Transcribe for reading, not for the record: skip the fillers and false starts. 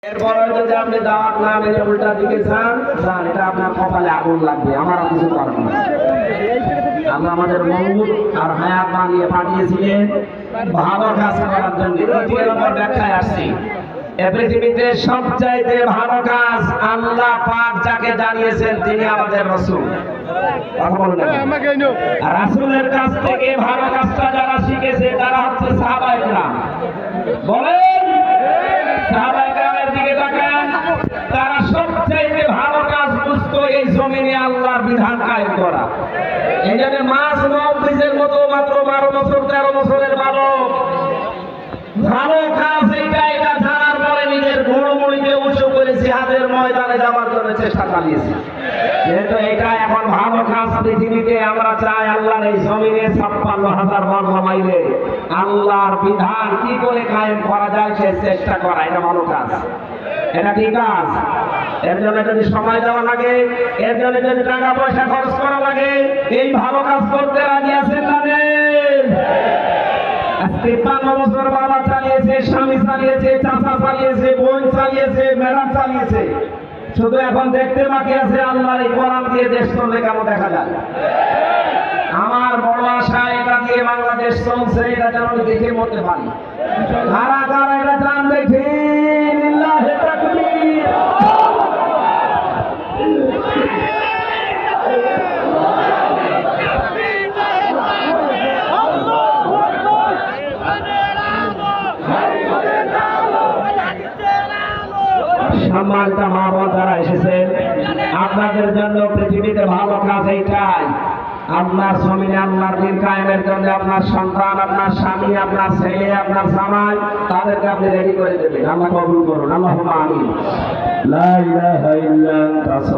এরপরে যদি আপনি দাওয়াত না মেনে উল্টা দিকে যান এটা আপনার কপালে আগুন লাগবে। আমার আর কিছু করার না। আল্লাহ আমাদের মৌত আর হায়াত বানিয়ে পাঠিয়েছিলেন ভালো কাজ করার জন্য। দ্বিতীয় নম্বর ব্যাখ্যায় আসছি, এ পৃথিবীতে সবচাইতে ভালো কাজ আল্লাহ পাক যাকে জানিয়েছেন তিনি আমাদের রাসূল। কথা বলুন, আর রাসূলের কাছ থেকে ভালো কাজটা যারা শিখেছে তারা হচ্ছে সাহাবায়ে কেরাম। বলেন, সাহাবায়ে কেরামের দিকে তাকান। তারা সবচাইতে ভালো কাজ বুঝতো এই জমিনে আল্লাহর বিধান কায়েম করা। এই জন্য মাস মুআউযের মতো মাত্র 12 বছর 13 বছরের বালক ভালো কাজ এটা জানার পরে নিজের ঘোড়মুড়িকে উঁচু করে জিহাদের ময়দানে যাওয়ার জন্য চেষ্টা চালিয়েছে। যেহেতু এটা এখন ভালো কাজ পৃথিবীতে আমরা চাই আল্লাহর এই জমিনে 56,000 বর্গ মাইলে আল্লাহর বিধান কি করে কায়েম করা যায় সে চেষ্টা করা, এটা ভালো কাজ। এটা ঠিক কাজ। এর জন্য যদি সময় দেওয়া লাগে, এর জন্য যদি টাকা পয়সা খরচ করা লাগে, এই ভালো কাজ করতে রাজি আছেন না? 53 বছর বাবা চালিয়েছে, স্বামী চালিয়েছে, চাচা চালিয়েছে, বোন চালিয়েছে, ম্যাডাম চালিয়েছে। শুধু এখন দেখতে বাকি আছে আল্লাহর এই কোরআন দিয়ে দেশ চললে কেমন দেখা যায়। আমার বড় আশা এটা দিয়ে বাংলাদেশ চলছে, এটা যেন দেখে মরতে পারি। কারা কারা এটা চান দেখি? লিল্লাহি তাকবীর। সম্মানিত মা বোন যারা এসেছেন, আপনাদের জন্য পৃথিবীতে ভালো কাজ এইটাই। আপনার জমিনে আল্লাহর দ্বীন কায়েমের জন্য আপনার সন্তান, আপনার স্বামী, আপনার ছেলে, আপনার জামাই তাদেরকে আপনি রেডি করে দেবেন। আল্লাহ কবুল করুন। আল্লাহুম্মা আমিন। লা ইলাহা ইল্লা আনতা